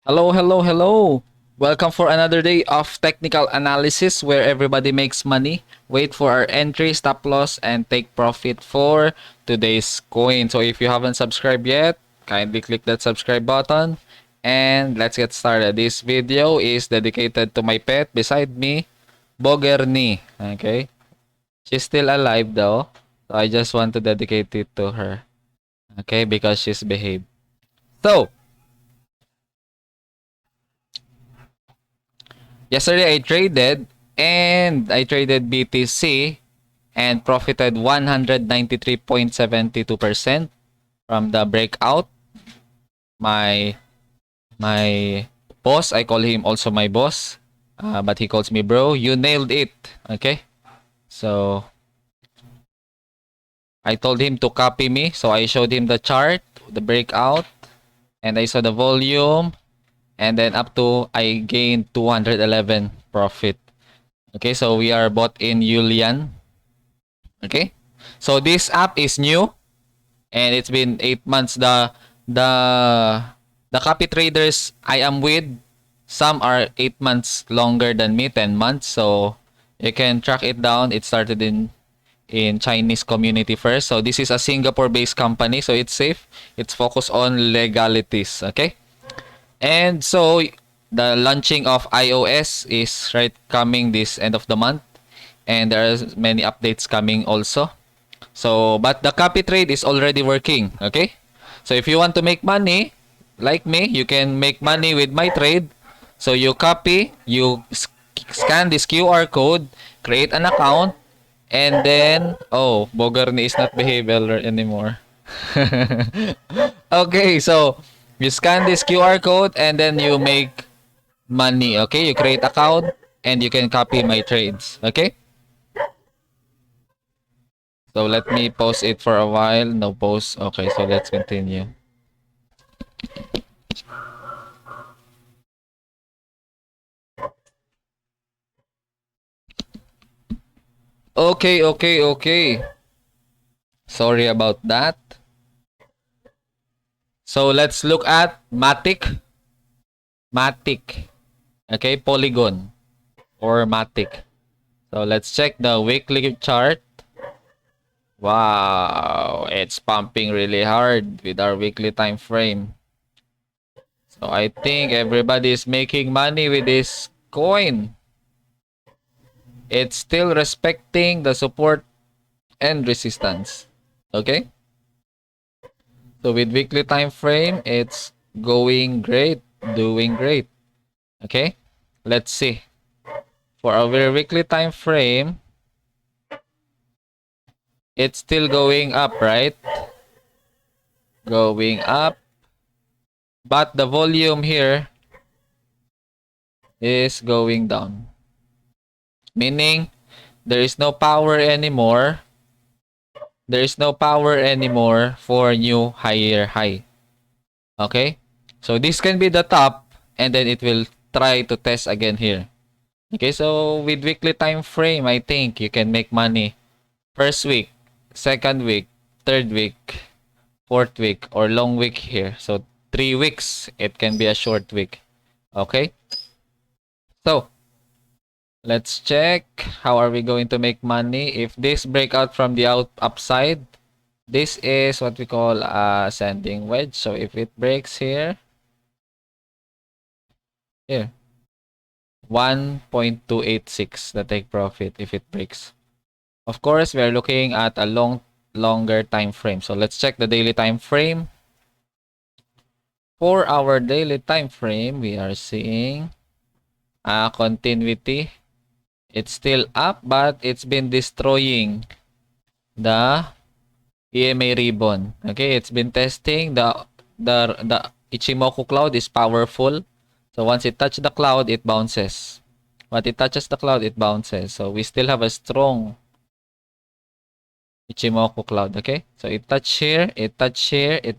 Hello, hello, hello. Welcome for another day of technical analysis where everybody makes money. Wait for our entry, stop loss, and take profit for today's coin. So if you haven't subscribed yet, kindly click that subscribe button. And let's get started. This video is dedicated to my pet beside me, Bogerni. Okay? She's still alive though. So I just want to dedicate it to her. Okay? Because she's behaved. So, yesterday I traded BTC and profited 193.72% from the breakout. My my boss, I call him also my boss, but he calls me bro. You nailed it. Okay, so I told him to copy me, so I showed him the chart, the breakout, and I saw the volume, and then up to I gained 211 profit. Okay, so we are bought in Julian. Okay, so this app is new and it's been 8 months. The the copy traders I am with, some are 8 months longer than me, 10 months. So you can track it down. It started in Chinese community first. So this is a Singapore-based company, so it's safe. It's focused on legalities. Okay, and so the launching of iOS is right coming this end of the month, and there are many updates coming also. So, but the copy trade is already working, okay? So, if you want to make money, like me, you can make money with my trade. So, you copy, you scan this QR code, create an account, and then, oh, Bogarni is not behavioral anymore. Okay, so, you scan this QR code, and then you make money, okay? You create account, and you can copy my trades, okay? So let me pause it for a while. No pause. Okay, so let's continue. Okay. Sorry about that. So let's look at Matic. Matic. Okay, Polygon or Matic. So let's check the weekly chart. Wow, it's pumping really hard with our weekly time frame. So I think everybody is making money with this coin. It's still respecting the support and resistance. Okay? So with weekly time frame, it's going great, doing great. Okay? Let's see. For our weekly time frame, it's still going up, right? Going up. But the volume here is going down. Meaning, there is no power anymore. There is no power anymore for new higher high. Okay? So this can be the top and then it will try to test again here. Okay, so with weekly time frame, I think you can make money first week, second week, third week, fourth week, or long week here. So 3 weeks, it can be a short week. Okay, so let's check how are we going to make money. If this breakout from the upside, this is what we call a ascending wedge. So if it breaks here, 1.286 the take profit if it breaks. Of course, we are looking at a longer time frame. So let's check the daily time frame. For our daily time frame, we are seeing a continuity. It's still up, but it's been destroying the EMA ribbon. Okay, it's been testing the Ichimoku cloud is powerful. So once it touches the cloud, it bounces. Once it touches the cloud, it bounces. So we still have a strong Ichimoku cloud, okay? So it touch here, it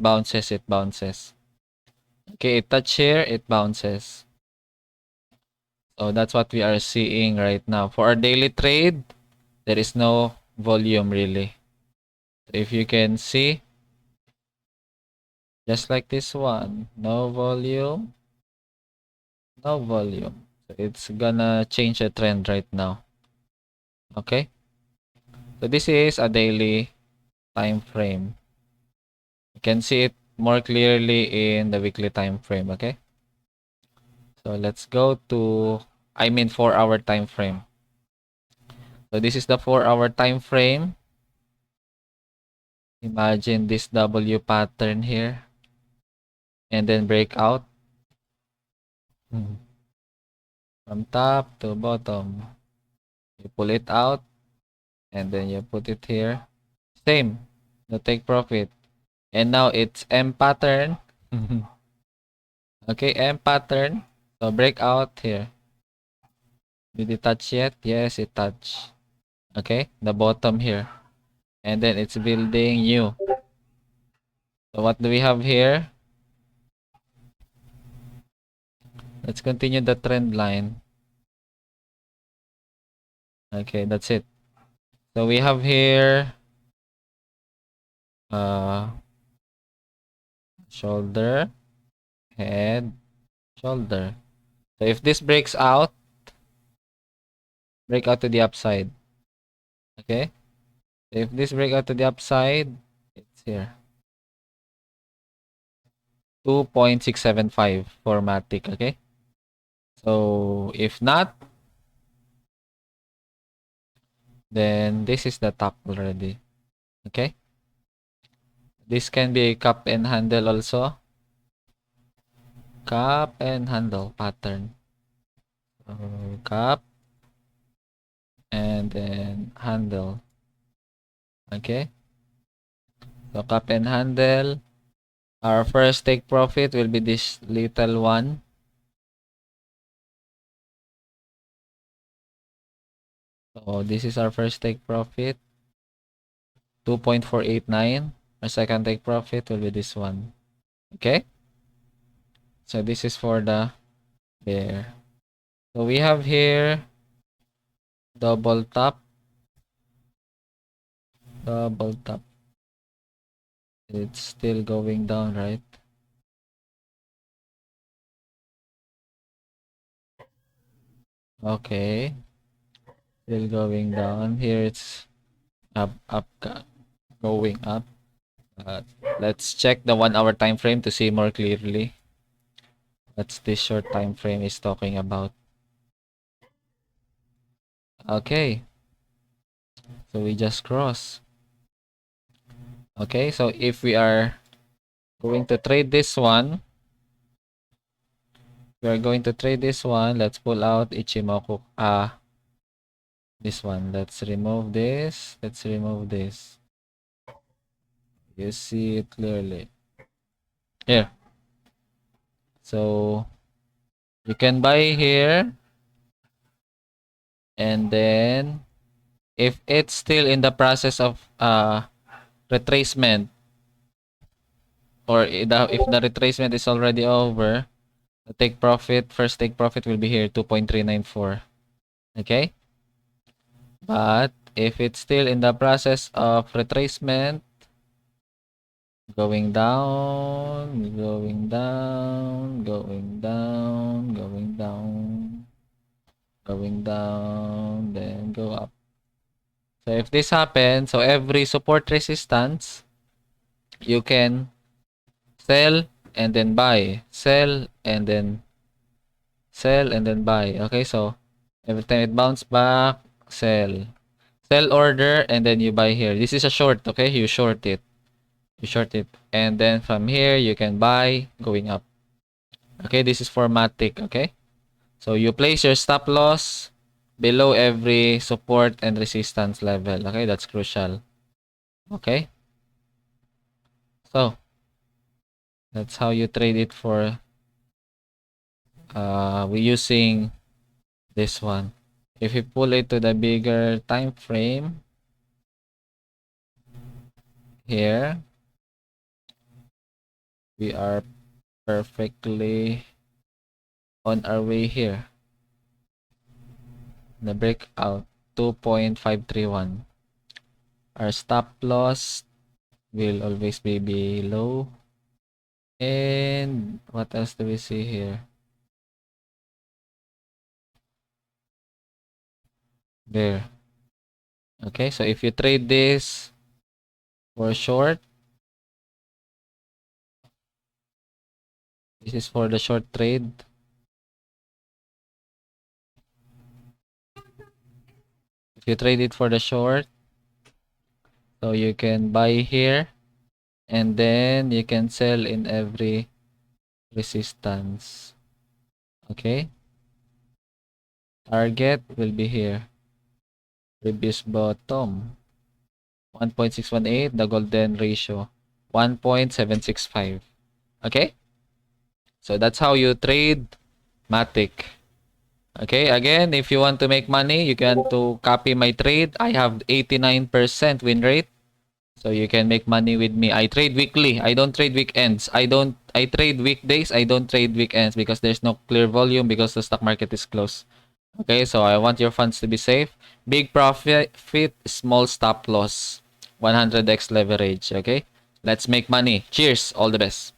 bounces, it bounces. Okay, it touch here, it bounces. So that's what we are seeing right now. For our daily trade, there is no volume really. So if you can see, just like this one, no volume. No volume. So it's gonna change the trend right now. Okay? So this is a daily time frame. You can see it more clearly in the weekly time frame, okay? So let's go to 4-hour time frame. So this is the 4-hour time frame. Imagine this W pattern here and then breakout. From top to bottom. You pull it out and then you put it here. Same. No take profit. And now it's M pattern. Okay, M pattern. So breakout here. Did it touch yet? Yes, it touched. Okay, the bottom here. And then it's building new. So what do we have here? Let's continue the trend line. Okay, that's it. So we have here shoulder, head, shoulder. So if this breaks out, break out to the upside. Okay? So if this break out to the upside, it's here. 2.675 for Matic, okay? So if not, then this is the top already. Okay? This can be a cup and handle also. Cup and handle pattern. So cup and then handle. Okay? So cup and handle. Our first take profit will be this little one. So this is our first take profit. 2.489. Our second take profit will be this one. Okay? So this is for the bear. So we have here double top. Double top. It's still going down, right? Okay. Still going down. Here it's up, going up. Let's check the 1-hour time frame to see more clearly what this short time frame is talking about. Okay. So we just cross. Okay, so if we are going to trade this one, let's pull out Ichimoku. This one. Let's remove this. Let's remove this. You see it clearly. Here. So you can buy here. And then if it's still in the process of retracement, or if the retracement is already over, the first take profit will be here, 2.394. Okay? But if it's still in the process of retracement, going down, going down, going down, going down, going down, then go up. So if this happens, so every support resistance, you can sell and then buy, sell and then buy. Okay, so every time it bounce back, sell. Sell order and then you buy here. This is a short, okay? You short it. You short it. And then from here, you can buy going up. Okay, this is for Matic, okay? So you place your stop loss below every support and resistance level. Okay, that's crucial. Okay? So, that's how you trade it for we using this one. If you pull it to the bigger time frame here, we are perfectly on our way here. The breakout 2.531. Our stop loss will always be below. And what else do we see here? There. Okay, so if you trade this for short, this is for the short trade. If you trade it for the short, so you can buy here and then you can sell in every resistance. Okay? Target will be here. Previous bottom 1.618, the golden ratio 1.765. Okay? So that's how you trade Matic. Okay, again, if you want to make money, you can to copy my trade. I have 89% win rate. So you can make money with me. I trade weekly. I don't trade weekends. I trade weekdays. I don't trade weekends because there's no clear volume because the stock market is closed. Okay, so I want your funds to be safe. Big profit, small stop loss. 100x leverage. Okay, let's make money. Cheers. All the best.